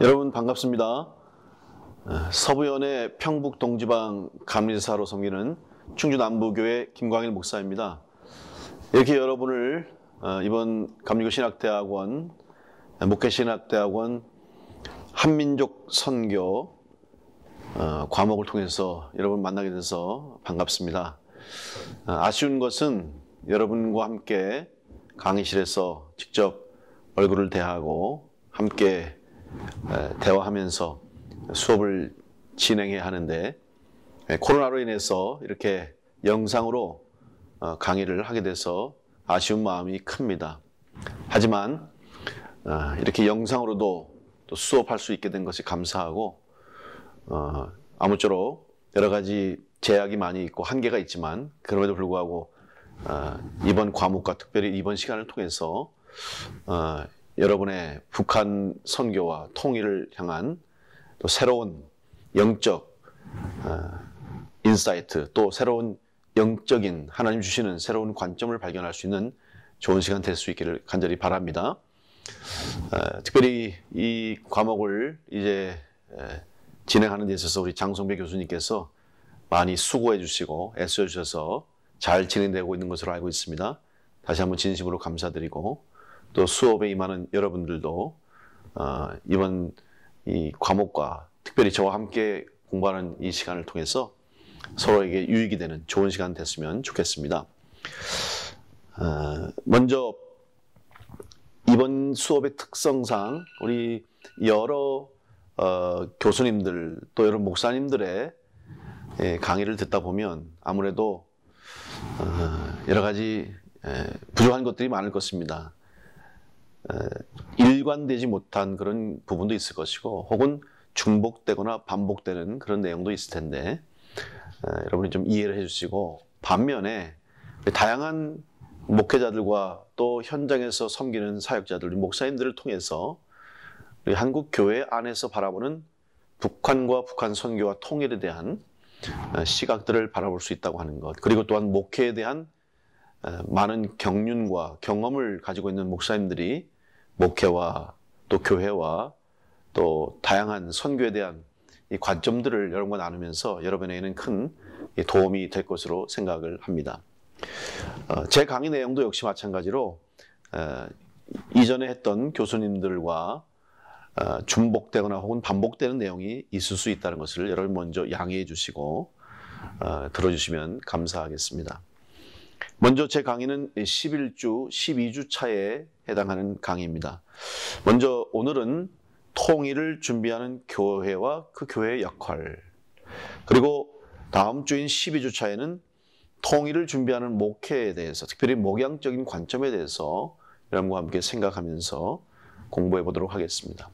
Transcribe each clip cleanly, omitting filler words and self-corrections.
여러분 반갑습니다. 서부연의 평북 동지방 감리사로 섬기는 충주 남부교회 김광일 목사입니다. 이렇게 여러분을 이번 감리교 신학대학원, 목회신학대학원 한민족 선교 과목을 통해서 여러분 만나게 돼서 반갑습니다. 아쉬운 것은 여러분과 함께 강의실에서 직접 얼굴을 대하고 함께 대화하면서 수업을 진행해야 하는데 코로나로 인해서 이렇게 영상으로 강의를 하게 돼서 아쉬운 마음이 큽니다. 하지만 이렇게 영상으로도 또 수업할 수 있게 된 것이 감사하고 아무쪼록 여러 가지 제약이 많이 있고 한계가 있지만 그럼에도 불구하고 이번 과목과 특별히 이번 시간을 통해서 여러분의 북한 선교와 통일을 향한 또 새로운 영적 인사이트, 또 새로운 영적인 하나님 주시는 새로운 관점을 발견할 수 있는 좋은 시간 될 수 있기를 간절히 바랍니다. 특별히 이 과목을 이제 진행하는 데 있어서 우리 장성배 교수님께서 많이 수고해 주시고 애써 주셔서 잘 진행되고 있는 것으로 알고 있습니다. 다시 한번 진심으로 감사드리고 또 수업에 임하는 여러분들도 이번 이 과목과 특별히 저와 함께 공부하는 이 시간을 통해서 서로에게 유익이 되는 좋은 시간 됐으면 좋겠습니다. 먼저 이번 수업의 특성상 우리 여러 교수님들 또 여러 목사님들의 강의를 듣다 보면 아무래도 여러 가지 부족한 것들이 많을 것입니다. 일관되지 못한 그런 부분도 있을 것이고 혹은 중복되거나 반복되는 그런 내용도 있을 텐데 여러분이 좀 이해를 해주시고 반면에 다양한 목회자들과 또 현장에서 섬기는 사역자들, 목사님들을 통해서 우리 한국 교회 안에서 바라보는 북한과 북한 선교와 통일에 대한 시각들을 바라볼 수 있다고 하는 것, 그리고 또한 목회에 대한 많은 경륜과 경험을 가지고 있는 목사님들이 목회와 또 교회와 또 다양한 선교에 대한 이 관점들을 여러분과 나누면서 여러분에게는 큰 도움이 될 것으로 생각을 합니다. 제 강의 내용도 역시 마찬가지로 이전에 했던 교수님들과 중복되거나 혹은 반복되는 내용이 있을 수 있다는 것을 여러분 먼저 양해해 주시고 들어주시면 감사하겠습니다. 먼저 제 강의는 11주, 12주 차에 해당하는 강의입니다. 먼저 오늘은 통일을 준비하는 교회와 그 교회의 역할, 그리고 다음 주인 12주 차에는 통일을 준비하는 목회에 대해서, 특별히 목양적인 관점에 대해서 여러분과 함께 생각하면서 공부해 보도록 하겠습니다.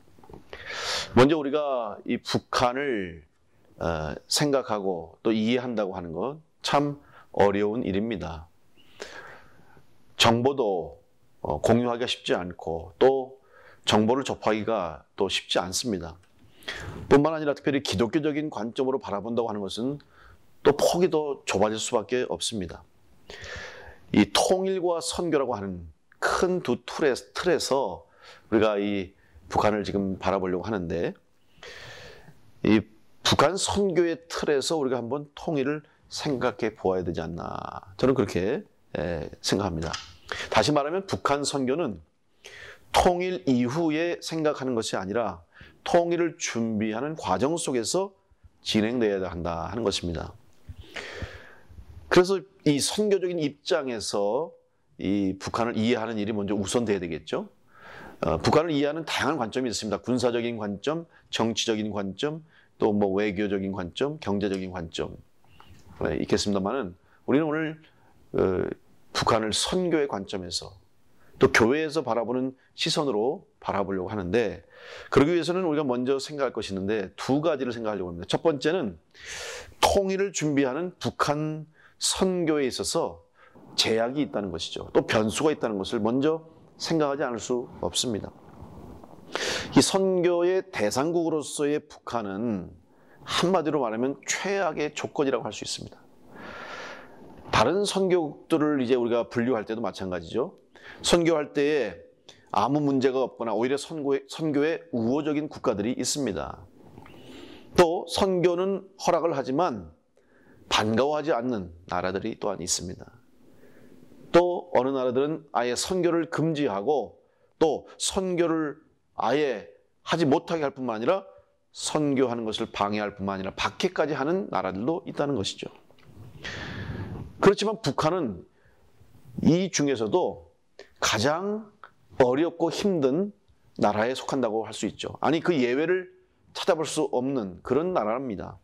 먼저 우리가 이 북한을 생각하고 또 이해한다고 하는 것 참 어려운 일입니다. 정보도 공유하기가 쉽지 않고 또 정보를 접하기가 또 쉽지 않습니다. 뿐만 아니라 특별히 기독교적인 관점으로 바라본다고 하는 것은 또 폭이 더 좁아질 수밖에 없습니다. 이 통일과 선교라고 하는 큰 두 틀에서 우리가 이 북한을 지금 바라보려고 하는데, 이 북한 선교의 틀에서 우리가 한번 통일을 생각해 보아야 되지 않나, 저는 그렇게 생각합니다. 다시 말하면 북한 선교는 통일 이후에 생각하는 것이 아니라 통일을 준비하는 과정 속에서 진행되어야 한다 하는 것입니다. 그래서 이 선교적인 입장에서 이 북한을 이해하는 일이 먼저 우선돼야 되겠죠. 북한을 이해하는 다양한 관점이 있습니다. 군사적인 관점, 정치적인 관점, 또 뭐 외교적인 관점, 경제적인 관점 있겠습니다만은 우리는 오늘 북한을 선교의 관점에서 또 교회에서 바라보는 시선으로 바라보려고 하는데, 그러기 위해서는 우리가 먼저 생각할 것이 있는데 두 가지를 생각하려고 합니다. 첫 번째는 통일을 준비하는 북한 선교에 있어서 제약이 있다는 것이죠. 또 변수가 있다는 것을 먼저 생각하지 않을 수 없습니다. 이 선교의 대상국으로서의 북한은 한마디로 말하면 최악의 조건이라고 할 수 있습니다. 다른 선교국들을 이제 우리가 분류할 때도 마찬가지죠. 선교할 때에 아무 문제가 없거나 오히려 선교에 우호적인 국가들이 있습니다. 또 선교는 허락을 하지만 반가워하지 않는 나라들이 또한 있습니다. 또 어느 나라들은 아예 선교를 금지하고 또 선교를 아예 하지 못하게 할 뿐만 아니라 선교하는 것을 방해할 뿐만 아니라 박해까지 하는 나라들도 있다는 것이죠. 그렇지만 북한은 이 중에서도 가장 어렵고 힘든 나라에 속한다고 할 수 있죠. 아니, 그 예외를 찾아볼 수 없는 그런 나라입니다.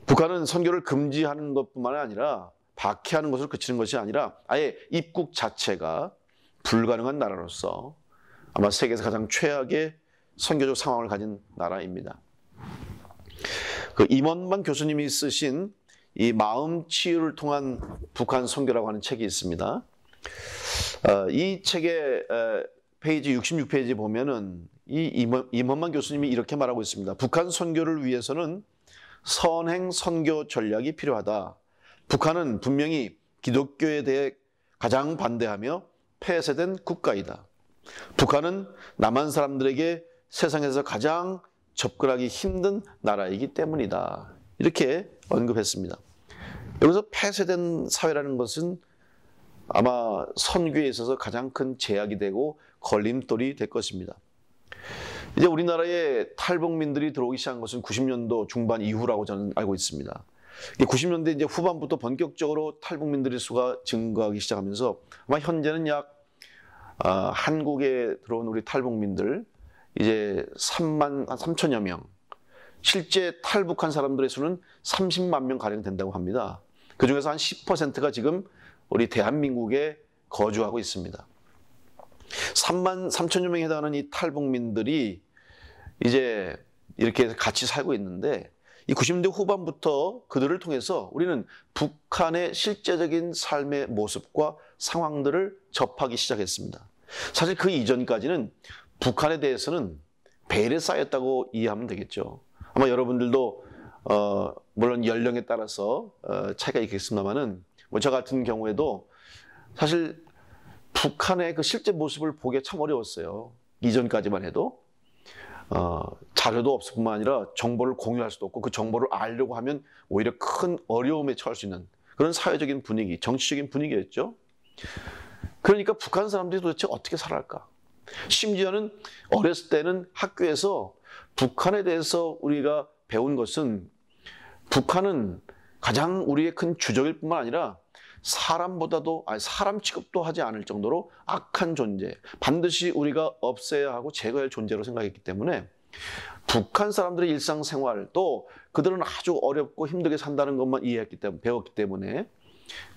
북한은 선교를 금지하는 것뿐만 아니라 박해하는 것을 그치는 것이 아니라 아예 입국 자체가 불가능한 나라로서 아마 세계에서 가장 최악의 선교적 상황을 가진 나라입니다. 그 임원만 교수님이 쓰신 이 마음 치유를 통한 북한 선교라고 하는 책이 있습니다. 이 책의 페이지 66페이지 보면은 이 임원만 교수님이 이렇게 말하고 있습니다. 북한 선교를 위해서는 선행 선교 전략이 필요하다. 북한은 분명히 기독교에 대해 가장 반대하며 폐쇄된 국가이다. 북한은 남한 사람들에게 세상에서 가장 접근하기 힘든 나라이기 때문이다. 이렇게 언급했습니다. 여기서 폐쇄된 사회라는 것은 아마 선교에 있어서 가장 큰 제약이 되고 걸림돌이 될 것입니다. 이제 우리나라에 탈북민들이 들어오기 시작한 것은 90년도 중반 이후라고 저는 알고 있습니다. 90년대 이제 후반부터 본격적으로 탈북민들의 수가 증가하기 시작하면서 아마 현재는 약 한국에 들어온 우리 탈북민들 이제 3천여 명, 실제 탈북한 사람들의 수는 30만 명 가량 된다고 합니다. 그 중에서 한 10%가 지금 우리 대한민국에 거주하고 있습니다. 3만 3천여 명에 해당하는 이 탈북민들이 이제 이렇게 같이 살고 있는데 이 90년대 후반부터 그들을 통해서 우리는 북한의 실제적인 삶의 모습과 상황들을 접하기 시작했습니다. 사실 그 이전까지는 북한에 대해서는 베일에 쌓였다고 이해하면 되겠죠. 아마 여러분들도 물론 연령에 따라서 차이가 있겠습니다만은 뭐 저 같은 경우에도 사실 북한의 그 실제 모습을 보기 참 어려웠어요. 이전까지만 해도 자료도 없을 뿐만 아니라 정보를 공유할 수도 없고 그 정보를 알려고 하면 오히려 큰 어려움에 처할 수 있는 그런 사회적인 분위기, 정치적인 분위기였죠. 그러니까 북한 사람들이 도대체 어떻게 살아갈까? 심지어는 어렸을 때는 학교에서 북한에 대해서 우리가 배운 것은 북한은 가장 우리의 큰 주적일 뿐만 아니라 사람 취급도 하지 않을 정도로 악한 존재, 반드시 우리가 없애야 하고 제거할 존재로 생각했기 때문에 북한 사람들의 일상생활 또 그들은 아주 어렵고 힘들게 산다는 것만 배웠기 때문에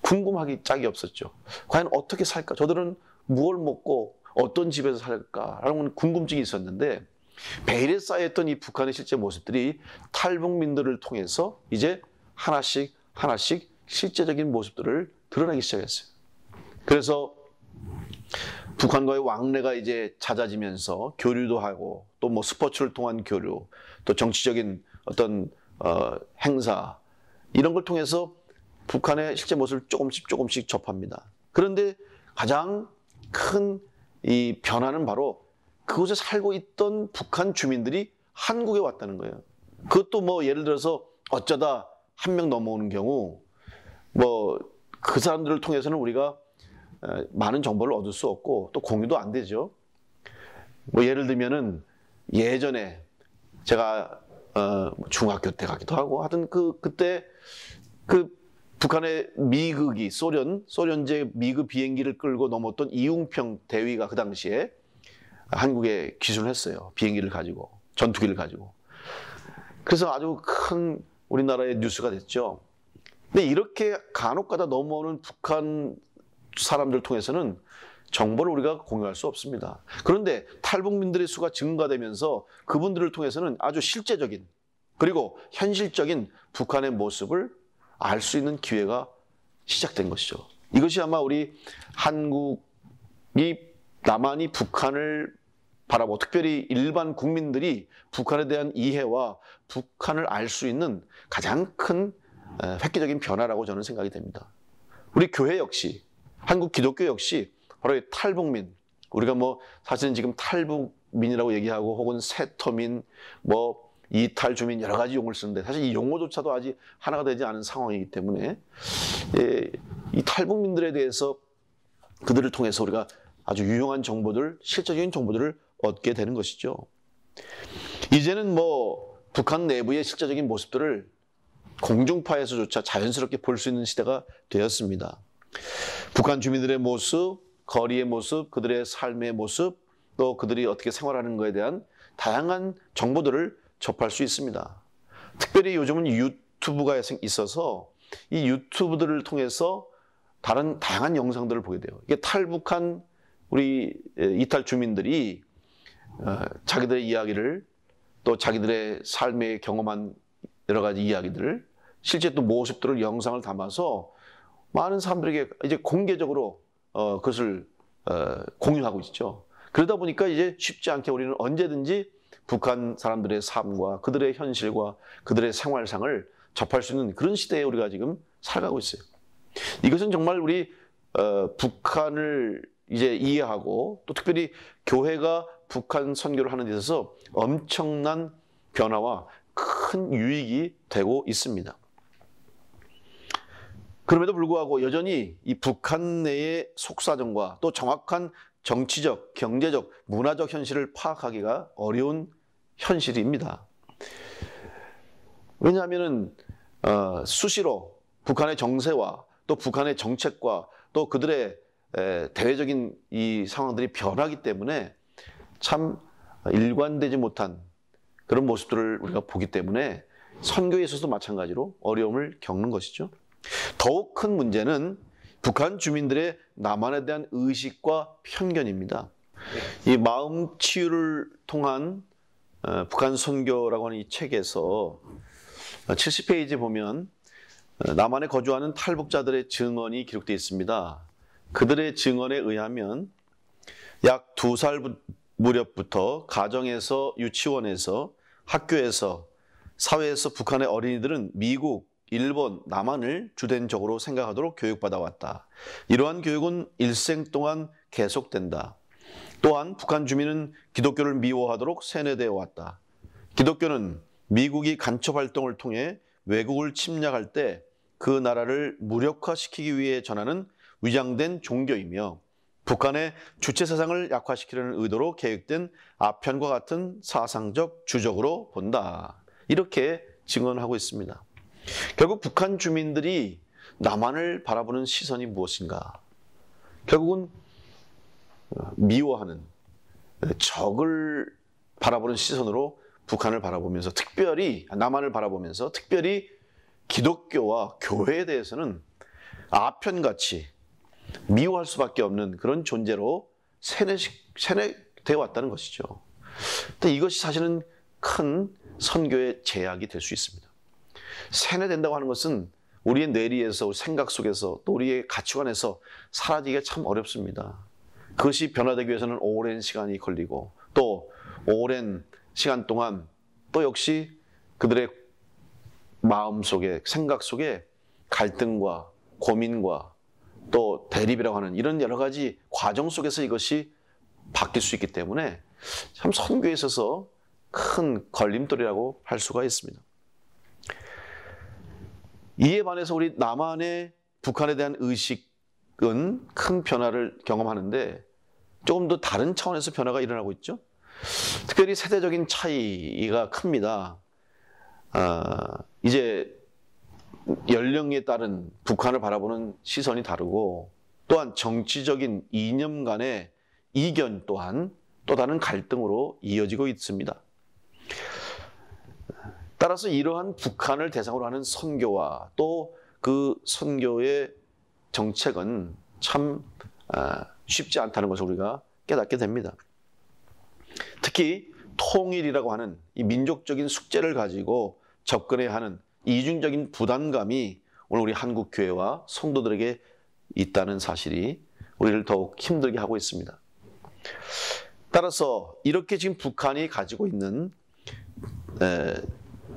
궁금하기 짝이 없었죠. 과연 어떻게 살까? 저들은 무엇을 먹고 어떤 집에서 살까라는 궁금증이 있었는데 베일에 쌓였던 이 북한의 실제 모습들이 탈북민들을 통해서 이제 하나씩 실제적인 모습들을 드러나기 시작했어요. 그래서 북한과의 왕래가 이제 잦아지면서 교류도 하고 또 뭐 스포츠를 통한 교류, 또 정치적인 어떤 행사 이런 걸 통해서 북한의 실제 모습을 조금씩 접합니다. 그런데 가장 큰 이 변화는 바로 그곳에 살고 있던 북한 주민들이 한국에 왔다는 거예요. 그것도 뭐 예를 들어서 어쩌다 한 명 넘어오는 경우 뭐 그 사람들을 통해서는 우리가 많은 정보를 얻을 수 없고 또 공유도 안 되죠. 뭐 예를 들면은 예전에 제가 중학교 때 가기도 하고 하여튼 그때 그 북한의 미국이 소련제 미국 비행기를 끌고 넘었던 이웅평 대위가 그 당시에 한국에 기술을 했어요. 비행기를 가지고 전투기를 가지고. 그래서 아주 큰 우리나라의 뉴스가 됐죠. 근데 이렇게 간혹가다 넘어오는 북한 사람들 통해서는 정보를 우리가 공유할 수 없습니다. 그런데 탈북민들의 수가 증가되면서 그분들을 통해서는 아주 실제적인 그리고 현실적인 북한의 모습을 알 수 있는 기회가 시작된 것이죠. 이것이 아마 우리 한국이 남한이 북한을 바라보고 특별히 일반 국민들이 북한에 대한 이해와 북한을 알 수 있는 가장 큰 획기적인 변화라고 저는 생각이 됩니다. 우리 교회 역시 한국 기독교 역시 바로 이 탈북민 우리가 뭐 사실은 지금 탈북민이라고 얘기하고 혹은 세터민, 뭐 이탈 주민 여러 가지 용어를 쓰는데 사실 이 용어조차도 아직 하나가 되지 않은 상황이기 때문에 이 탈북민들에 대해서 그들을 통해서 우리가 아주 유용한 정보들, 실질적인 정보들을 얻게 되는 것이죠. 이제는 뭐 북한 내부의 실제적인 모습들을 공중파에서조차 자연스럽게 볼 수 있는 시대가 되었습니다. 북한 주민들의 모습, 거리의 모습, 그들의 삶의 모습, 또 그들이 어떻게 생활하는 것에 대한 다양한 정보들을 접할 수 있습니다. 특별히 요즘은 유튜브가 있어서 이 유튜브들을 통해서 다양한 영상들을 보게 돼요. 이게 탈북한 우리 이탈 주민들이 자기들의 이야기를 또 자기들의 삶에 경험한 여러 가지 이야기들을 실제 또 모습들을 영상을 담아서 많은 사람들에게 이제 공개적으로 그것을 공유하고 있죠. 그러다 보니까 이제 쉽지 않게 우리는 언제든지 북한 사람들의 삶과 그들의 현실과 그들의 생활상을 접할 수 있는 그런 시대에 우리가 지금 살아가고 있어요. 이것은 정말 우리 북한을 이제 이해하고 또 특별히 교회가 북한 선교를 하는 데 있어서 엄청난 변화와 큰 유익이 되고 있습니다. 그럼에도 불구하고 여전히 이 북한 내의 속사정과 또 정확한 정치적, 경제적, 문화적 현실을 파악하기가 어려운 현실입니다. 왜냐하면 수시로 북한의 정세와 또 북한의 정책과 또 그들의 대외적인 이 상황들이 변하기 때문에 참 일관되지 못한 그런 모습들을 우리가 보기 때문에 선교에 있어서도 마찬가지로 어려움을 겪는 것이죠. 더욱 큰 문제는 북한 주민들의 남한에 대한 의식과 편견입니다. 이 마음 치유를 통한 북한 선교라고 하는 이 책에서 70페이지에 보면 남한에 거주하는 탈북자들의 증언이 기록되어 있습니다. 그들의 증언에 의하면 약 2살 무렵부터 가정에서, 유치원에서, 학교에서, 사회에서 북한의 어린이들은 미국, 일본, 남한을 주된적으로 생각하도록 교육받아 왔다. 이러한 교육은 일생 동안 계속된다. 또한 북한 주민은 기독교를 미워하도록 세뇌되어 왔다. 기독교는 미국이 간첩 활동을 통해 외국을 침략할 때 그 나라를 무력화시키기 위해 전하는 위장된 종교이며 북한의 주체 사상을 약화시키려는 의도로 계획된 아편과 같은 사상적 주적으로 본다. 이렇게 증언하고 있습니다. 결국 북한 주민들이 남한을 바라보는 시선이 무엇인가? 결국은 미워하는 적을 바라보는 시선으로 북한을 바라보면서 특별히 남한을 바라보면서 특별히 기독교와 교회에 대해서는 아편같이 미워할 수밖에 없는 그런 존재로 세뇌되어 왔다는 것이죠. 근데 이것이 사실은 큰 선교의 제약이 될 수 있습니다. 세뇌된다고 하는 것은 우리의 뇌리에서, 생각 속에서, 또 우리의 가치관에서 사라지기가 참 어렵습니다. 그것이 변화되기 위해서는 오랜 시간이 걸리고 또 오랜 시간 동안 또 역시 그들의 마음 속에, 생각 속에 갈등과 고민과 또 대립이라고 하는 이런 여러 가지 과정 속에서 이것이 바뀔 수 있기 때문에 참 선교에 있어서 큰 걸림돌이라고 할 수가 있습니다. 이에 반해서 우리 남한의 북한에 대한 의식은 큰 변화를 경험하는데 조금 더 다른 차원에서 변화가 일어나고 있죠. 특별히 세대적인 차이가 큽니다. 이제 연령에 따른 북한을 바라보는 시선이 다르고 또한 정치적인 이념 간의 이견 또한 또 다른 갈등으로 이어지고 있습니다. 따라서 이러한 북한을 대상으로 하는 선교와 또 그 선교의 정책은 참 쉽지 않다는 것을 우리가 깨닫게 됩니다. 특히 통일이라고 하는 이 민족적인 숙제를 가지고 접근해야 하는 이중적인 부담감이 오늘 우리 한국 교회와 성도들에게 있다는 사실이 우리를 더욱 힘들게 하고 있습니다. 따라서 이렇게 지금 북한이 가지고 있는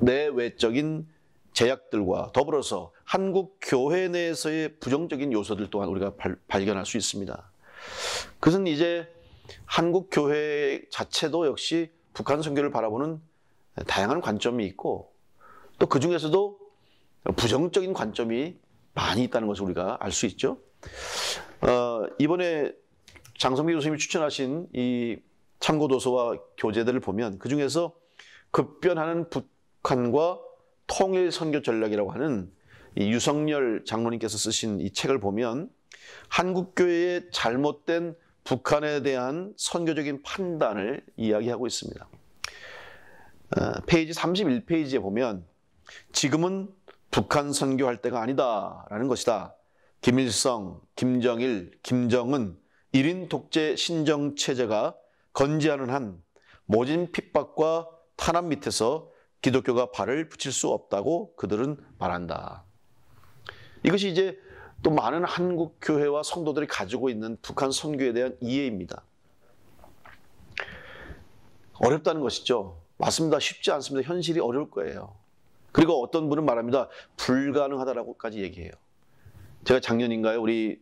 내외적인 제약들과 더불어서 한국 교회 내에서의 부정적인 요소들 또한 우리가 발견할 수 있습니다. 그것은 이제 한국 교회 자체도 역시 북한 선교를 바라보는 다양한 관점이 있고 또 그 중에서도 부정적인 관점이 많이 있다는 것을 우리가 알 수 있죠. 이번에 장성기 교수님이 추천하신 이 참고도서와 교재들을 보면 그 중에서 급변하는 북한과 통일 선교 전략이라고 하는 이 유석열 장로님께서 쓰신 이 책을 보면 한국교회의 잘못된 북한에 대한 선교적인 판단을 이야기하고 있습니다. 페이지 31페이지에 보면 지금은 북한 선교할 때가 아니다라는 것이다. 김일성, 김정일, 김정은 1인 독재 신정체제가 건재하는 한 모진 핍박과 탄압 밑에서 기독교가 발을 붙일 수 없다고 그들은 말한다. 이것이 이제 또 많은 한국 교회와 성도들이 가지고 있는 북한 선교에 대한 이해입니다. 어렵다는 것이죠. 맞습니다. 쉽지 않습니다. 현실이 어려울 거예요. 그리고 어떤 분은 말합니다. 불가능하다라고까지 얘기해요. 제가 작년인가요? 우리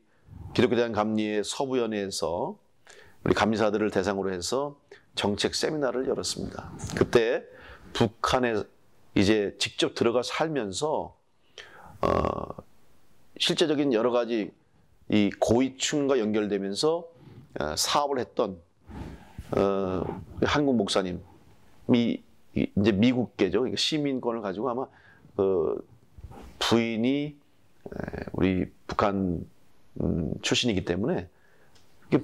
기독교대학 감리의 서부연회에서 우리 감리사들을 대상으로 해서 정책 세미나를 열었습니다. 그때 북한에 이제 직접 들어가 살면서 실제적인 여러 가지 이 고위층과 연결되면서 사업을 했던 한국 목사님이 이제 미국계죠. 시민권을 가지고 아마 부인이 우리 북한 출신이기 때문에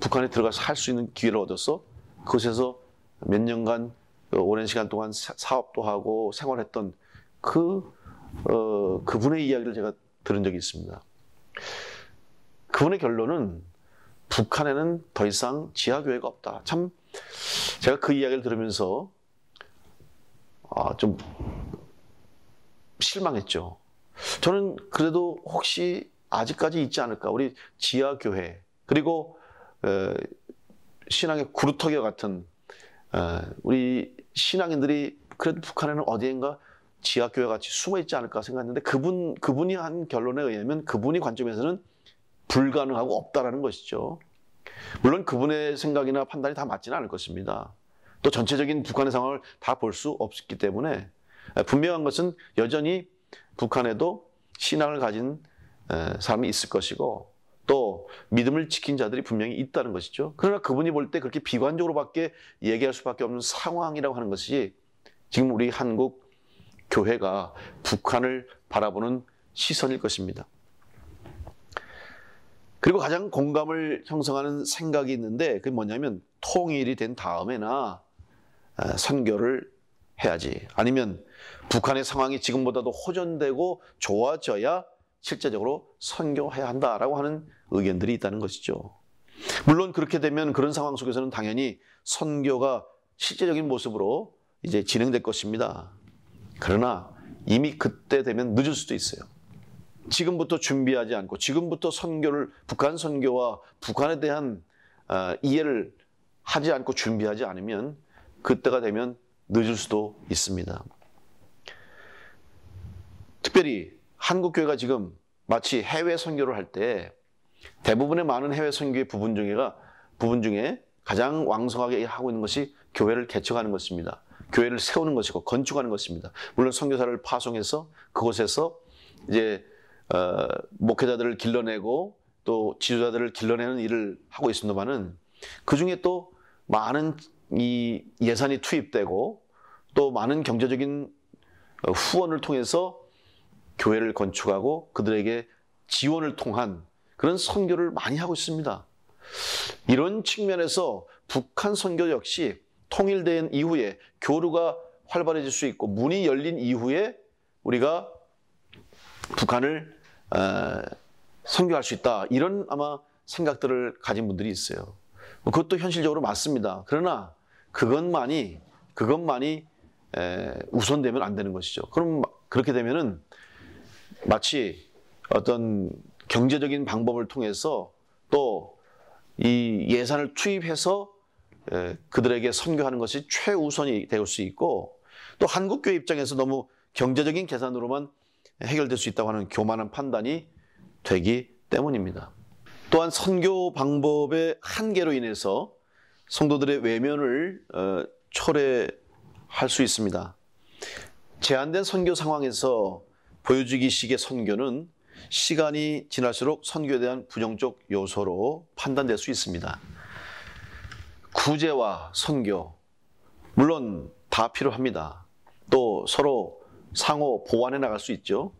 북한에 들어가서 할 수 있는 기회를 얻어서 그곳에서 몇 년간 오랜 시간 동안 사업도 하고 생활했던 그분의 이야기를 제가 들은 적이 있습니다. 그분의 결론은 북한에는 더 이상 지하교회가 없다. 참 제가 그 이야기를 들으면서 좀 실망했죠. 저는 그래도 혹시 아직까지 있지 않을까. 우리 지하교회 그리고 신앙의 구루터기와 같은 우리 신앙인들이 그래도 북한에는 어디엔가 지하교회 같이 숨어 있지 않을까 생각했는데 그분이 한 결론에 의하면 그분이 관점에서는 불가능하고 없다라는 것이죠. 물론 그분의 생각이나 판단이 다 맞지는 않을 것입니다. 또 전체적인 북한의 상황을 다 볼 수 없기 때문에 분명한 것은 여전히 북한에도 신앙을 가진 사람이 있을 것이고 또 믿음을 지킨 자들이 분명히 있다는 것이죠. 그러나 그분이 볼 때 그렇게 비관적으로밖에 얘기할 수밖에 없는 상황이라고 하는 것이 지금 우리 한국 교회가 북한을 바라보는 시선일 것입니다. 그리고 가장 공감을 형성하는 생각이 있는데 그게 뭐냐면 통일이 된 다음에나 선교를 해야지. 아니면 북한의 상황이 지금보다도 호전되고 좋아져야 실제적으로 선교해야 한다라고 하는 의견들이 있다는 것이죠. 물론 그렇게 되면 그런 상황 속에서는 당연히 선교가 실제적인 모습으로 이제 진행될 것입니다. 그러나 이미 그때 되면 늦을 수도 있어요. 지금부터 준비하지 않고 지금부터 선교를 북한 선교와 북한에 대한 이해를 하지 않고 준비하지 않으면 그때가 되면 늦을 수도 있습니다. 특별히 한국 교회가 지금 마치 해외 선교를 할 때 대부분의 많은 해외 선교의 부분 중에 가장 왕성하게 하고 있는 것이 교회를 개척하는 것입니다. 교회를 세우는 것이고 건축하는 것입니다. 물론 선교사를 파송해서 그곳에서 이제 목회자들을 길러내고 또 지도자들을 길러내는 일을 하고 있습니다만은 그 중에 또 많은 이 예산이 투입되고 또 많은 경제적인 후원을 통해서 교회를 건축하고 그들에게 지원을 통한 그런 선교를 많이 하고 있습니다. 이런 측면에서 북한 선교 역시 통일된 이후에 교류가 활발해질 수 있고 문이 열린 이후에 우리가 북한을 선교할 수 있다. 이런 아마 생각들을 가진 분들이 있어요. 그것도 현실적으로 맞습니다. 그러나 그것만이 우선되면 안 되는 것이죠. 그럼 그렇게 되면은 마치 어떤 경제적인 방법을 통해서 또 이 예산을 투입해서 그들에게 선교하는 것이 최우선이 될 수 있고 또 한국교회 입장에서 너무 경제적인 계산으로만 해결될 수 있다고 하는 교만한 판단이 되기 때문입니다. 또한 선교 방법의 한계로 인해서 성도들의 외면을 초래할 수 있습니다. 제한된 선교 상황에서 보여주기식의 선교는 시간이 지날수록 선교에 대한 부정적 요소로 판단될 수 있습니다. 구제와 선교, 물론 다 필요합니다. 또 서로 상호 보완해 나갈 수 있죠.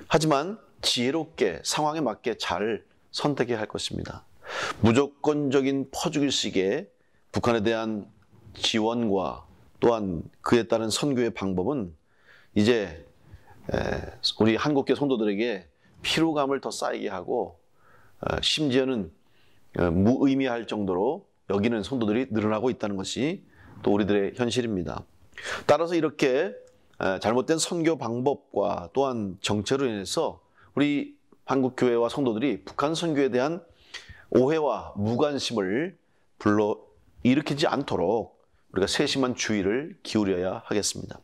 하지만 지혜롭게 상황에 맞게 잘 선택해야 할 것입니다. 무조건적인 퍼주기식의 북한에 대한 지원과 또한 그에 따른 선교의 방법은 이제 우리 한국교 성도들에게 피로감을 더 쌓이게 하고 심지어는 무의미할 정도로 여기는 성도들이 늘어나고 있다는 것이 또 우리들의 현실입니다. 따라서 이렇게 잘못된 선교 방법과 또한 정체로 인해서 우리 한국교회와 성도들이 북한 선교에 대한 오해와 무관심을 불러일으키지 않도록 우리가 세심한 주의를 기울여야 하겠습니다.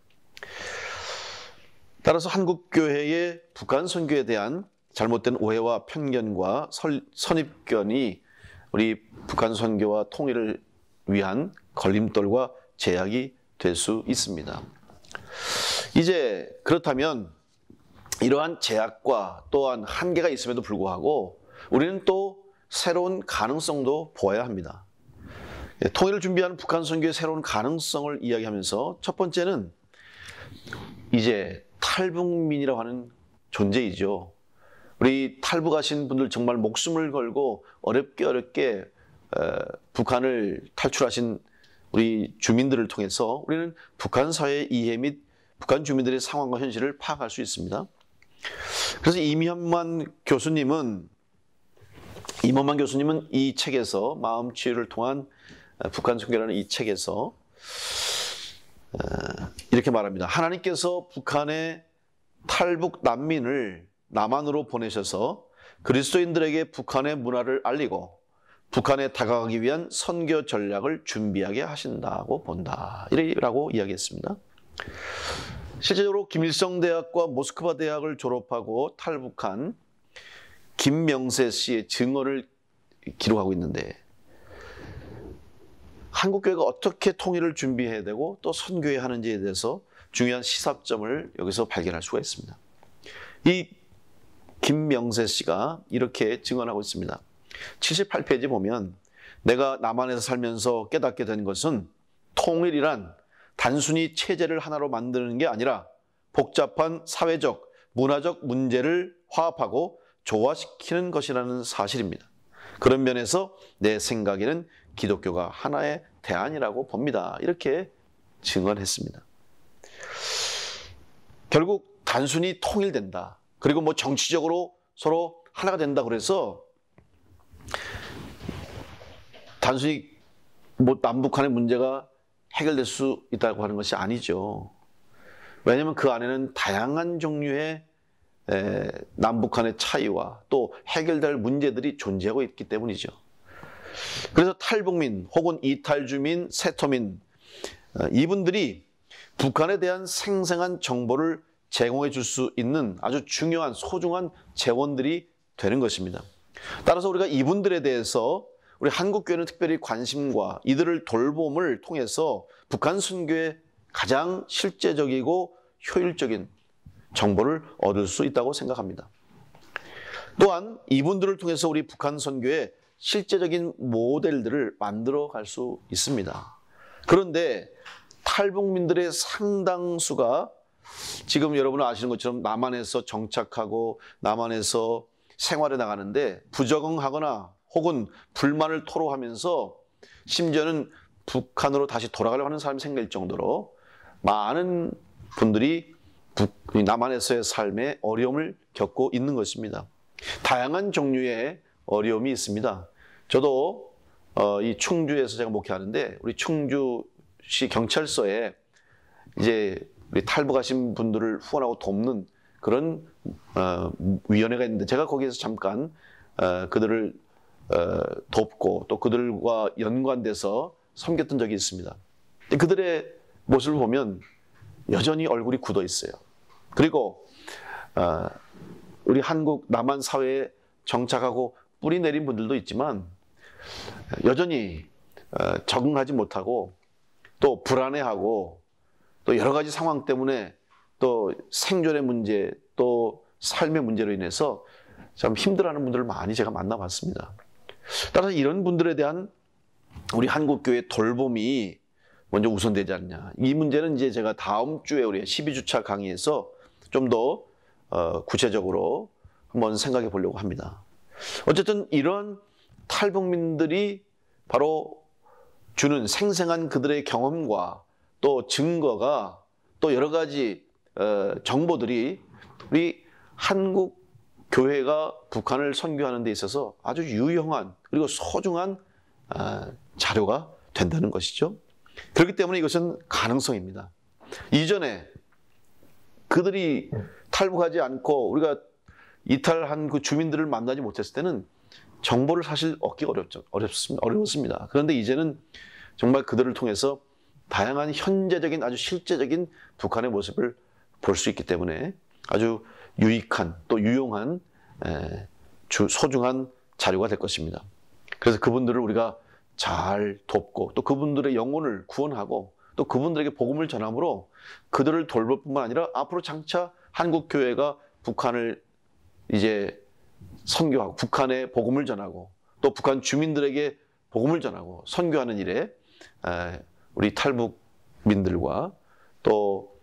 따라서 한국교회의 북한 선교에 대한 잘못된 오해와 편견과 선입견이 우리 북한 선교와 통일을 위한 걸림돌과 제약이 될 수 있습니다. 이제 그렇다면 이러한 제약과 또한 한계가 있음에도 불구하고 우리는 또 새로운 가능성도 보아야 합니다. 통일을 준비하는 북한 선교의 새로운 가능성을 이야기하면서 첫 번째는 이제 탈북민이라고 하는 존재이죠. 우리 탈북하신 분들 정말 목숨을 걸고 어렵게 북한을 탈출하신 우리 주민들을 통해서 우리는 북한 사회의 이해 및 북한 주민들의 상황과 현실을 파악할 수 있습니다. 그래서 임원만 교수님은 이 책에서 마음 치유를 통한 북한 선교라는 이 책에서 이렇게 말합니다. 하나님께서 북한의 탈북 난민을 남한으로 보내셔서 그리스도인들에게 북한의 문화를 알리고 북한에 다가가기 위한 선교 전략을 준비하게 하신다고 본다. 이라고 이야기했습니다. 실제적으로 김일성 대학과 모스크바 대학을 졸업하고 탈북한 김명세 씨의 증언을 기록하고 있는데 한국교회가 어떻게 통일을 준비해야 되고 또 선교해야 하는지에 대해서 중요한 시사점을 여기서 발견할 수가 있습니다. 이 김명세 씨가 이렇게 증언하고 있습니다. 78페이지 보면 내가 남한에서 살면서 깨닫게 된 것은 통일이란 단순히 체제를 하나로 만드는 게 아니라 복잡한 사회적, 문화적 문제를 화합하고 조화시키는 것이라는 사실입니다. 그런 면에서 내 생각에는 기독교가 하나의 대안이라고 봅니다. 이렇게 증언했습니다. 결국 단순히 통일된다. 그리고 뭐 정치적으로 서로 하나가 된다 그래서 단순히 뭐 남북한의 문제가 해결될 수 있다고 하는 것이 아니죠. 왜냐하면 그 안에는 다양한 종류의 남북한의 차이와 또 해결될 문제들이 존재하고 있기 때문이죠. 그래서 탈북민 혹은 이탈주민, 세터민 이분들이 북한에 대한 생생한 정보를 제공해 줄 수 있는 아주 중요한 소중한 재원들이 되는 것입니다. 따라서 우리가 이분들에 대해서 우리 한국교회는 특별히 관심과 이들을 돌봄을 통해서 북한 선교에 가장 실제적이고 효율적인 정보를 얻을 수 있다고 생각합니다. 또한 이분들을 통해서 우리 북한 선교의 실제적인 모델들을 만들어 갈 수 있습니다. 그런데 탈북민들의 상당수가 지금 여러분은 아시는 것처럼 남한에서 정착하고 남한에서 생활해 나가는데 부적응하거나 혹은 불만을 토로하면서 심지어는 북한으로 다시 돌아가려고 하는 사람이 생길 정도로 많은 분들이 남한에서의 삶에 어려움을 겪고 있는 것입니다. 다양한 종류의 어려움이 있습니다. 저도 이 충주에서 제가 목회하는데 우리 충주시 경찰서에 이제 우리 탈북하신 분들을 후원하고 돕는 그런 위원회가 있는데 제가 거기에서 잠깐 그들을 돕고 또 그들과 연관돼서 섬겼던 적이 있습니다. 그들의 모습을 보면 여전히 얼굴이 굳어 있어요. 그리고 우리 한국 남한 사회에 정착하고 뿌리 내린 분들도 있지만 여전히 적응하지 못하고 또 불안해하고 또 여러 가지 상황 때문에 또 생존의 문제 또 삶의 문제로 인해서 참 힘들어하는 분들을 많이 제가 만나봤습니다. 따라서 이런 분들에 대한 우리 한국교회 돌봄이 먼저 우선되지 않냐. 이 문제는 이제 제가 다음 주에 우리 12주차 강의에서 좀 더 구체적으로 한번 생각해 보려고 합니다. 어쨌든 이런 탈북민들이 바로 주는 생생한 그들의 경험과 또 증거가 또 여러 가지 정보들이 우리 한국 교회가 북한을 선교하는 데 있어서 아주 유용한 그리고 소중한 자료가 된다는 것이죠. 그렇기 때문에 이것은 가능성입니다. 이전에 그들이 탈북하지 않고 우리가 이탈한 그 주민들을 만나지 못했을 때는 정보를 사실 얻기가 어렵습니다. 그런데 이제는 정말 그들을 통해서 다양한 현재적인 아주 실제적인 북한의 모습을 볼 수 있기 때문에 아주 유익한 또 유용한 소중한 자료가 될 것입니다. 그래서 그분들을 우리가 잘 돕고 또 그분들의 영혼을 구원하고 또 그분들에게 복음을 전함으로 그들을 돌볼 뿐만 아니라 앞으로 장차 한국 교회가 북한을 이제 선교하고 북한에 복음을 전하고 또 북한 주민들에게 복음을 전하고 선교하는 일에 우리 탈북민들과 또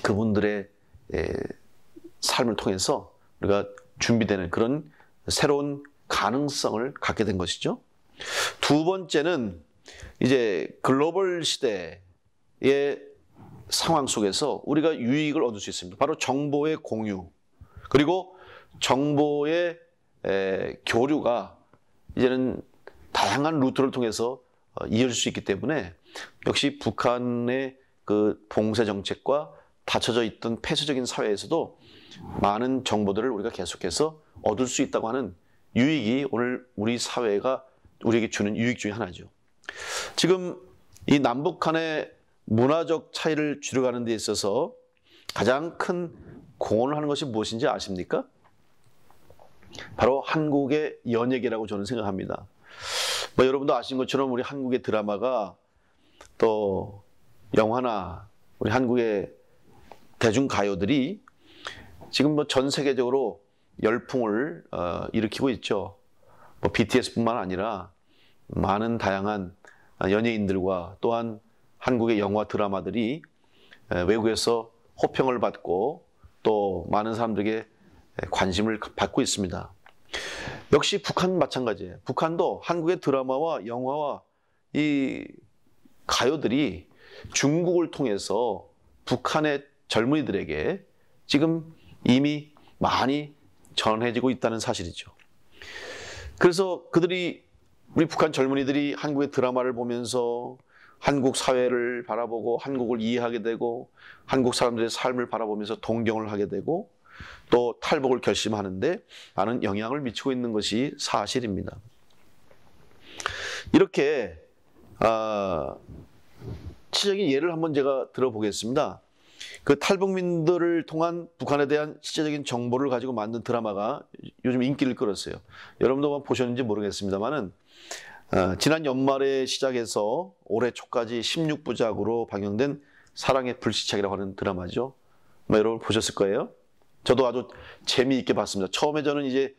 그분들의 삶을 통해서 우리가 준비되는 그런 새로운 가능성을 갖게 된 것이죠. 두 번째는 이제 글로벌 시대의 상황 속에서 우리가 유익을 얻을 수 있습니다. 바로 정보의 공유 그리고 정보의 교류가 이제는 다양한 루트를 통해서 이어질 수 있기 때문에 역시 북한의 그 봉쇄 정책과 닫혀져 있던 폐쇄적인 사회에서도 많은 정보들을 우리가 계속해서 얻을 수 있다고 하는 유익이 오늘 우리 사회가 우리에게 주는 유익 중에 하나죠. 지금 이 남북한의 문화적 차이를 줄여가는 데 있어서 가장 큰 공헌을 하는 것이 무엇인지 아십니까? 바로 한국의 연예계라고 저는 생각합니다. 여러분도 아시는 것처럼 우리 한국의 드라마가 또 영화나 우리 한국의 대중가요들이 지금 전 세계적으로 열풍을 일으키고 있죠. BTS뿐만 아니라 많은 다양한 연예인들과 또한 한국의 영화 드라마들이 외국에서 호평을 받고 또 많은 사람들에게 관심을 받고 있습니다. 역시 북한 마찬가지예요. 북한도 한국의 드라마와 영화와 이 가요들이 중국을 통해서 북한의 젊은이들에게 지금 이미 많이 전해지고 있다는 사실이죠. 그래서 우리 북한 젊은이들이 한국의 드라마를 보면서 한국 사회를 바라보고 한국을 이해하게 되고 한국 사람들의 삶을 바라보면서 동경을 하게 되고 또 탈북을 결심하는데 많은 영향을 미치고 있는 것이 사실입니다. 이렇게 시적인 예를 한번 제가 들어보겠습니다. 그 탈북민들을 통한 북한에 대한 실제적인 정보를 가지고 만든 드라마가 요즘 인기를 끌었어요. 여러분도 보셨는지 모르겠습니다만은 지난 연말에 시작해서 올해 초까지 16부작으로 방영된 사랑의 불시착이라고 하는 드라마죠. 여러분 보셨을 거예요. 저도 아주 재미있게 봤습니다. 처음에 저는 이제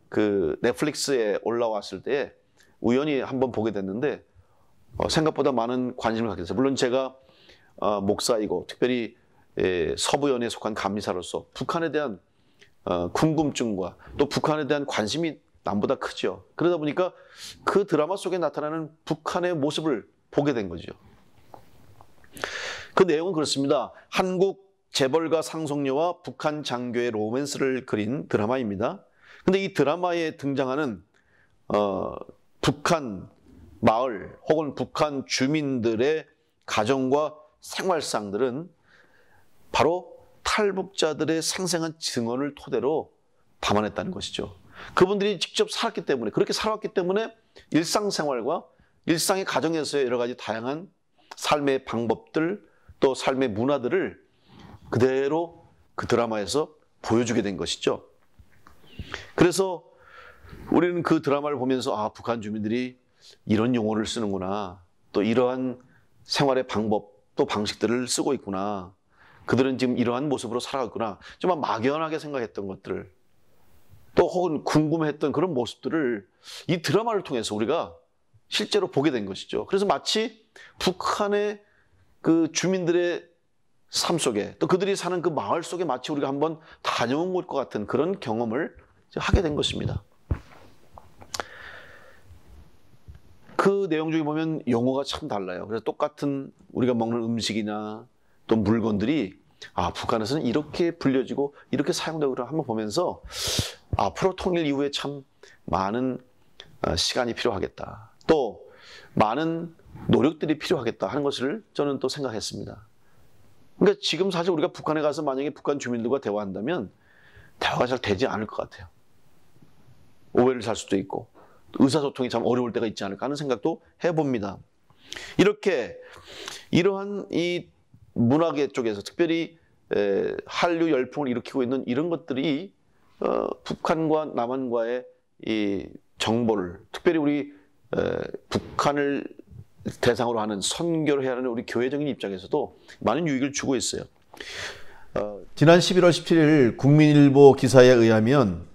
그 넷플릭스에 올라왔을 때 우연히 한번 보게 됐는데 생각보다 많은 관심을 갖게 됐어요. 물론 제가 목사이고 특별히 서부연에 속한 감리사로서 북한에 대한 궁금증과 또 북한에 대한 관심이 남보다 크죠. 그러다 보니까 그 드라마 속에 나타나는 북한의 모습을 보게 된 거죠. 그 내용은 그렇습니다. 한국 재벌가 상속녀와 북한 장교의 로맨스를 그린 드라마입니다. 근데 이 드라마에 등장하는 북한 마을 혹은 북한 주민들의 가정과 생활상들은 바로 탈북자들의 생생한 증언을 토대로 담아냈다는 것이죠. 그분들이 직접 살았기 때문에 그렇게 살아왔기 때문에 일상생활과 일상의 가정에서의 여러 가지 다양한 삶의 방법들 또 삶의 문화들을 그대로 그 드라마에서 보여주게 된 것이죠. 그래서 우리는 그 드라마를 보면서 북한 주민들이 이런 용어를 쓰는구나. 또 이러한 생활의 방법 또 방식들을 쓰고 있구나. 그들은 지금 이러한 모습으로 살아가고 있구나. 좀 막연하게 생각했던 것들 또 혹은 궁금했던 그런 모습들을 이 드라마를 통해서 우리가 실제로 보게 된 것이죠. 그래서 마치 북한의 그 주민들의 삶 속에 또 그들이 사는 그 마을 속에 마치 우리가 한번 다녀온 것과 같은 그런 경험을 하게 된 것입니다. 그 내용 중에 보면 용어가 참 달라요. 그래서 똑같은 우리가 먹는 음식이나 또 물건들이 북한에서는 이렇게 불려지고 이렇게 사용되고 한번 보면서 앞으로 통일 이후에 참 많은 시간이 필요하겠다. 또 많은 노력들이 필요하겠다 하는 것을 저는 또 생각했습니다. 그러니까 지금 사실 우리가 북한에 가서 만약에 북한 주민들과 대화한다면 대화가 잘 되지 않을 것 같아요. 오해를 살 수도 있고 의사소통이 참 어려울 때가 있지 않을까 하는 생각도 해봅니다. 이렇게 이러한 이 문화계 쪽에서 특별히 한류 열풍을 일으키고 있는 이런 것들이 북한과 남한과의 이 정보를 특별히 우리 북한을 대상으로 하는 선교를 해야 하는 우리 교회적인 입장에서도 많은 유익을 주고 있어요. 지난 11월 17일 국민일보 기사에 의하면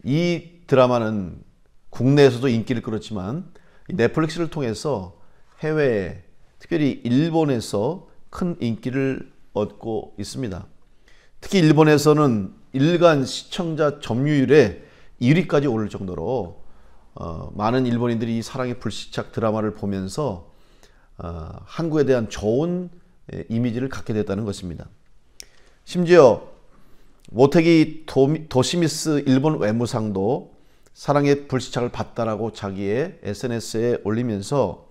이 드라마는 국내에서도 인기를 끌었지만 넷플릭스를 통해서 해외에 특별히 일본에서 큰 인기를 얻고 있습니다. 특히 일본에서는 일간 시청자 점유율에 1위까지 오를 정도로 많은 일본인들이 이 사랑의 불시착 드라마를 보면서 한국에 대한 좋은 이미지를 갖게 됐다는 것입니다. 심지어 모테기 도시미스 일본 외무상도 사랑의 불시착을 봤다라고 자기의 SNS에 올리면서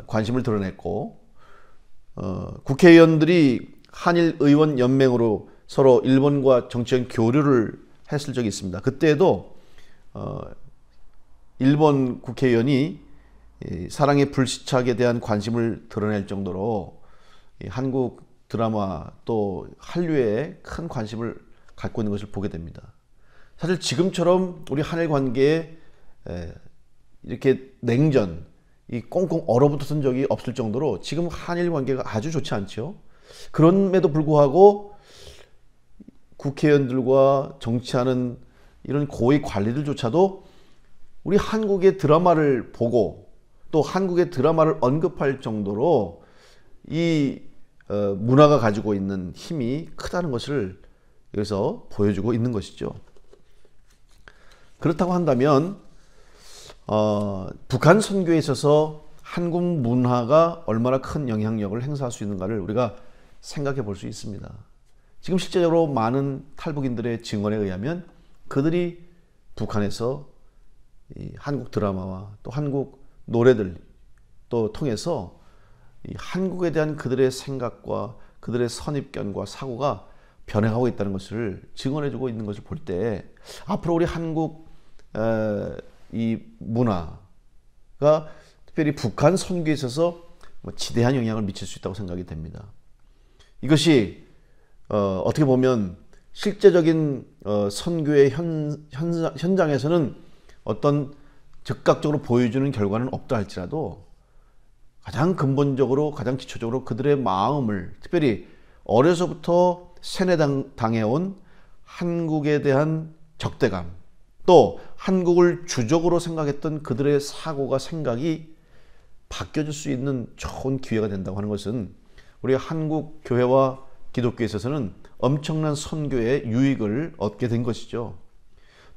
관심을 드러냈고 국회의원들이 한일의원연맹으로 서로 일본과 정치적 교류를 했을 적이 있습니다. 그때에도 일본 국회의원이 사랑의 불시착에 대한 관심을 드러낼 정도로 한국 드라마 또 한류에 큰 관심을 갖고 있는 것을 보게 됩니다. 사실 지금처럼 우리 한일 관계에 이렇게 냉전, 이 꽁꽁 얼어붙었던 적이 없을 정도로 지금 한일 관계가 아주 좋지 않죠. 그럼에도 불구하고 국회의원들과 정치하는 이런 고위 관리들조차도 우리 한국의 드라마를 보고 또 한국의 드라마를 언급할 정도로 이 문화가 가지고 있는 힘이 크다는 것을 여기서 보여주고 있는 것이죠. 그렇다고 한다면 북한 선교에 있어서 한국 문화가 얼마나 큰 영향력을 행사할 수 있는가를 우리가 생각해 볼 수 있습니다. 지금 실제적으로 많은 탈북인들의 증언에 의하면 그들이 북한에서 이 한국 드라마와 또 한국 노래들 또 통해서 이 한국에 대한 그들의 생각과 그들의 선입견과 사고가 변해가고 있다는 것을 증언해주고 있는 것을 볼 때 앞으로 우리 한국 이 문화가 특별히 북한 선교에 있어서 지대한 영향을 미칠 수 있다고 생각이 됩니다. 이것이 어떻게 보면 실제적인 선교의 현장에서는 어떤 즉각적으로 보여주는 결과는 없다 할지라도 가장 근본적으로 가장 기초적으로 그들의 마음을 특별히 어려서부터 세뇌당해온 한국에 대한 적대감 또 한국을 주적으로 생각했던 그들의 사고가 생각이 바뀌어질 수 있는 좋은 기회가 된다고 하는 것은 우리 한국 교회와 기독교에 있어서는 엄청난 선교의 유익을 얻게 된 것이죠.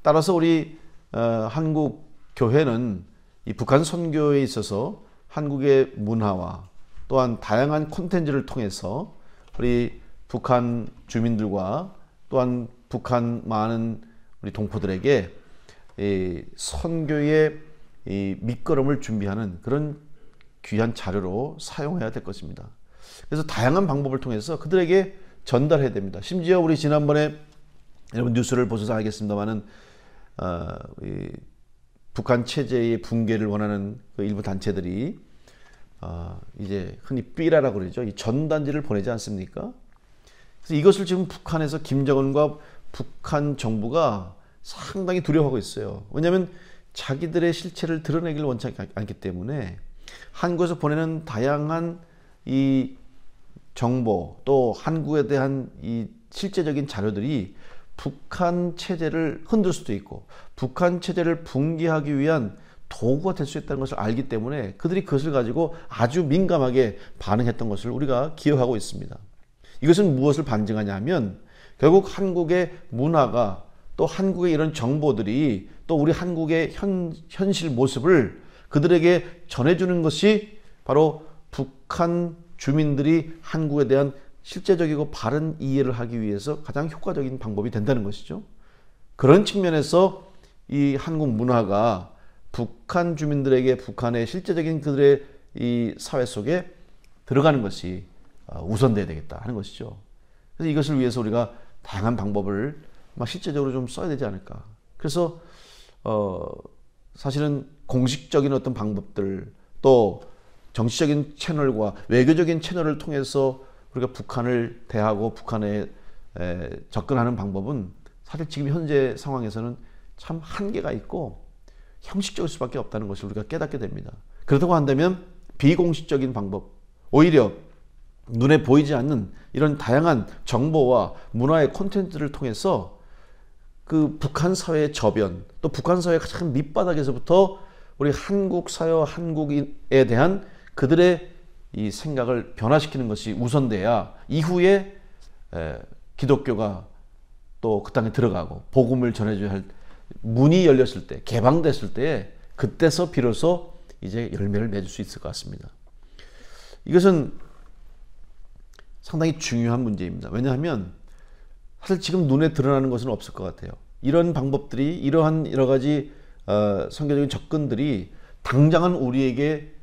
따라서 우리 한국 교회는 이 북한 선교에 있어서 한국의 문화와 또한 다양한 콘텐츠를 통해서 우리 북한 주민들과 또한 북한 많은 우리 동포들에게 이 선교의 이 밑거름을 준비하는 그런 귀한 자료로 사용해야 될 것입니다. 그래서 다양한 방법을 통해서 그들에게 전달해야 됩니다. 심지어 우리 지난번에 여러분 뉴스를 보셔서 알겠습니다만은 북한 체제의 붕괴를 원하는 그 일부 단체들이 이제 흔히 삐라라고 그러죠. 이 전단지를 보내지 않습니까? 그래서 이것을 지금 북한에서 김정은과 북한 정부가 상당히 두려워하고 있어요. 왜냐하면 자기들의 실체를 드러내기를 원치 않기 때문에 한국에서 보내는 다양한 이 정보 또 한국에 대한 이 실제적인 자료들이 북한 체제를 흔들 수도 있고 북한 체제를 붕괴하기 위한 도구가 될 수 있다는 것을 알기 때문에 그들이 그것을 가지고 아주 민감하게 반응했던 것을 우리가 기억하고 있습니다. 이것은 무엇을 반증하냐 하면 결국 한국의 문화가 또 한국의 이런 정보들이 또 우리 한국의 현실 모습을 그들에게 전해주는 것이 바로 북한 주민들이 한국에 대한 실제적이고 바른 이해를 하기 위해서 가장 효과적인 방법이 된다는 것이죠. 그런 측면에서 이 한국 문화가 북한 주민들에게 북한의 실제적인 그들의 이 사회 속에 들어가는 것이 우선돼야 되겠다 하는 것이죠. 그래서 이것을 위해서 우리가 다양한 방법을 실제적으로 좀 써야 되지 않을까. 그래서 사실은 공식적인 어떤 방법들 또 정치적인 채널과 외교적인 채널을 통해서 우리가 북한을 대하고 북한에 접근하는 방법은 사실 지금 현재 상황에서는 참 한계가 있고 형식적일 수밖에 없다는 것을 우리가 깨닫게 됩니다. 그렇다고 한다면 비공식적인 방법, 오히려 눈에 보이지 않는 이런 다양한 정보와 문화의 콘텐츠를 통해서 그 북한 사회의 저변, 또 북한 사회의 가장 밑바닥에서부터 우리 한국 사회와 한국인에 대한 그들의 이 생각을 변화시키는 것이 우선돼야 이후에 기독교가 또 그 땅에 들어가고 복음을 전해줘야 할 문이 열렸을 때, 개방됐을 때 그때서 비로소 이제 열매를 맺을 수 있을 것 같습니다. 이것은 상당히 중요한 문제입니다. 왜냐하면 사실 지금 눈에 드러나는 것은 없을 것 같아요. 이런 방법들이 이러한 여러 가지 선교적인 접근들이 당장은 우리에게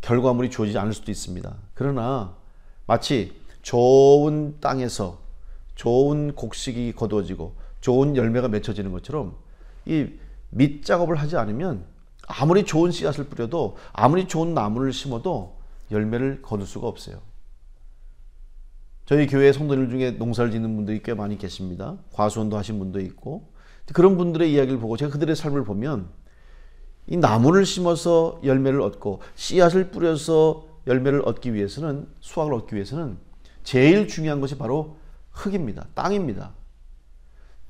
결과물이 주어지지 않을 수도 있습니다. 그러나 마치 좋은 땅에서 좋은 곡식이 거두어지고 좋은 열매가 맺혀지는 것처럼 이 밑작업을 하지 않으면 아무리 좋은 씨앗을 뿌려도 아무리 좋은 나무를 심어도 열매를 거둘 수가 없어요. 저희 교회 성도들 중에 농사를 짓는 분들이 꽤 많이 계십니다. 과수원도 하신 분도 있고 그런 분들의 이야기를 보고 제가 그들의 삶을 보면 이 나무를 심어서 열매를 얻고 씨앗을 뿌려서 열매를 얻기 위해서는 수확을 얻기 위해서는 제일 중요한 것이 바로 흙입니다. 땅입니다.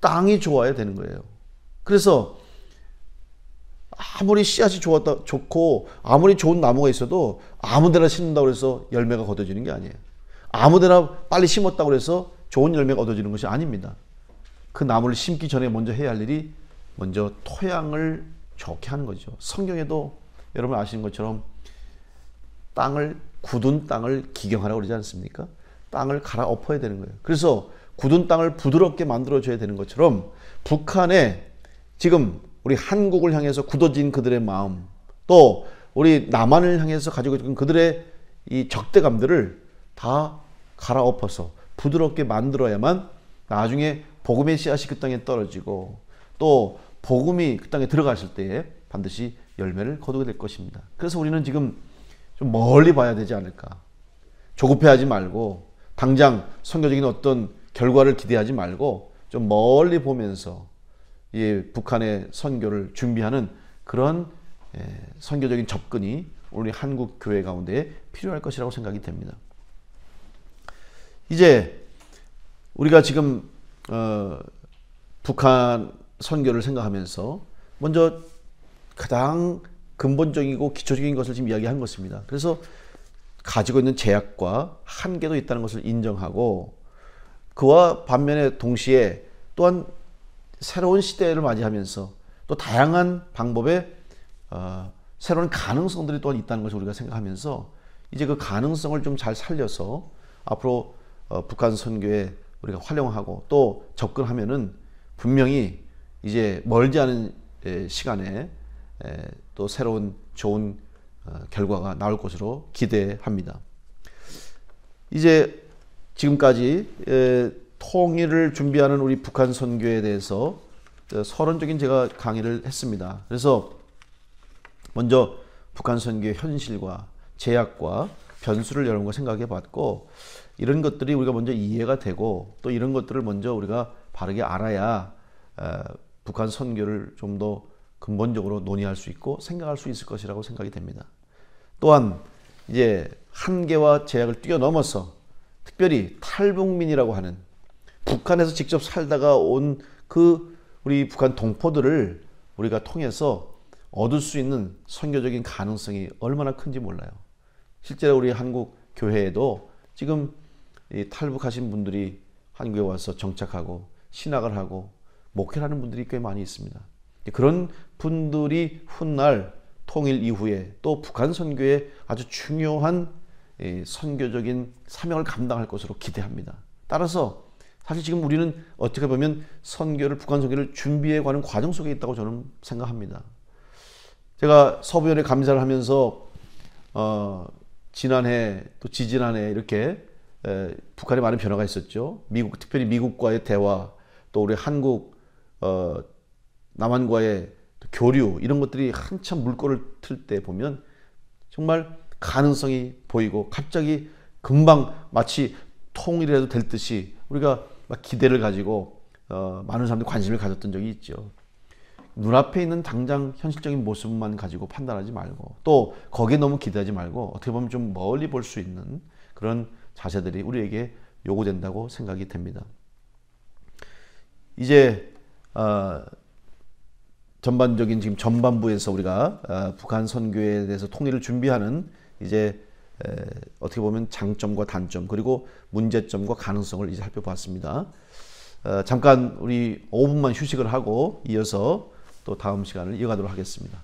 땅이 좋아야 되는 거예요. 그래서 아무리 씨앗이 좋고 아무리 좋은 나무가 있어도 아무데나 심는다고 해서 열매가 거둬지는 게 아니에요. 아무데나 빨리 심었다고 해서 좋은 열매가 얻어지는 것이 아닙니다. 그 나무를 심기 전에 먼저 해야 할 일이 먼저 토양을 좋게 하는 거죠. 성경에도 여러분 아시는 것처럼 굳은 땅을 기경하라고 그러지 않습니까? 땅을 갈아엎어야 되는 거예요. 그래서 굳은 땅을 부드럽게 만들어줘야 되는 것처럼 북한에 지금 우리 한국을 향해서 굳어진 그들의 마음 또 우리 남한을 향해서 가지고 있는 그들의 이 적대감들을 다 갈아엎어서 부드럽게 만들어야만 나중에 복음의 씨앗이 그 땅에 떨어지고 또 복음이 그 땅에 들어갔을 때에 반드시 열매를 거두게 될 것입니다. 그래서 우리는 지금 좀 멀리 봐야 되지 않을까. 조급해하지 말고 당장 선교적인 어떤 결과를 기대하지 말고 좀 멀리 보면서 이 북한의 선교를 준비하는 그런 선교적인 접근이 우리 한국 교회 가운데 필요할 것이라고 생각이 됩니다. 이제 우리가 지금 북한 선교를 생각하면서 먼저 가장 근본적이고 기초적인 것을 지금 이야기한 것입니다. 그래서 가지고 있는 제약과 한계도 있다는 것을 인정하고 그와 반면에 동시에 또한 새로운 시대를 맞이하면서 또 다양한 방법의 새로운 가능성들이 또한 있다는 것을 우리가 생각하면서 이제 그 가능성을 좀 잘 살려서 앞으로 북한 선교에 우리가 활용하고 또 접근하면은 분명히 이제 멀지 않은 시간에 또 새로운 좋은 결과가 나올 것으로 기대합니다. 이제 지금까지 통일을 준비하는 우리 북한 선교에 대해서 서론적인 제가 강의를 했습니다. 그래서 먼저 북한 선교의 현실과 제약과 변수를 여러분과 생각해 봤고 이런 것들이 우리가 먼저 이해가 되고 또 이런 것들을 먼저 우리가 바르게 알아야 북한 선교를 좀 더 근본적으로 논의할 수 있고 생각할 수 있을 것이라고 생각이 됩니다. 또한 이제 한계와 제약을 뛰어넘어서 특별히 탈북민이라고 하는 북한에서 직접 살다가 온 그 우리 북한 동포들을 우리가 통해서 얻을 수 있는 선교적인 가능성이 얼마나 큰지 몰라요. 실제로 우리 한국 교회에도 지금 이 탈북하신 분들이 한국에 와서 정착하고 신학을 하고 목회를 하는 분들이 꽤 많이 있습니다. 그런 분들이 훗날 통일 이후에 또 북한 선교에 아주 중요한 선교적인 사명을 감당할 것으로 기대합니다. 따라서 사실 지금 우리는 어떻게 보면 선교를, 북한 선교를 준비해 가는 과정 속에 있다고 저는 생각합니다. 제가 서부연회 감사를 하면서 지난해 또 지지난해 이렇게 북한에 많은 변화가 있었죠. 미국, 특별히 미국과의 대화, 또 우리 한국 남한과의 교류, 이런 것들이 한참 물꼬를 틀 때 보면 정말 가능성이 보이고 갑자기 금방 마치 통일해도 될 듯이 우리가 막 기대를 가지고 많은 사람들이 관심을 가졌던 적이 있죠. 눈앞에 있는 당장 현실적인 모습만 가지고 판단하지 말고 또 거기에 너무 기대하지 말고 어떻게 보면 좀 멀리 볼 수 있는 그런 자세들이 우리에게 요구된다고 생각이 됩니다. 이제 전반적인 지금 전반부에서 우리가 북한 선교에 대해서 통일을 준비하는 이제 어떻게 보면 장점과 단점 그리고 문제점과 가능성을 이제 살펴봤습니다. 잠깐 우리 5분만 휴식을 하고 이어서 또 다음 시간을 이어가도록 하겠습니다.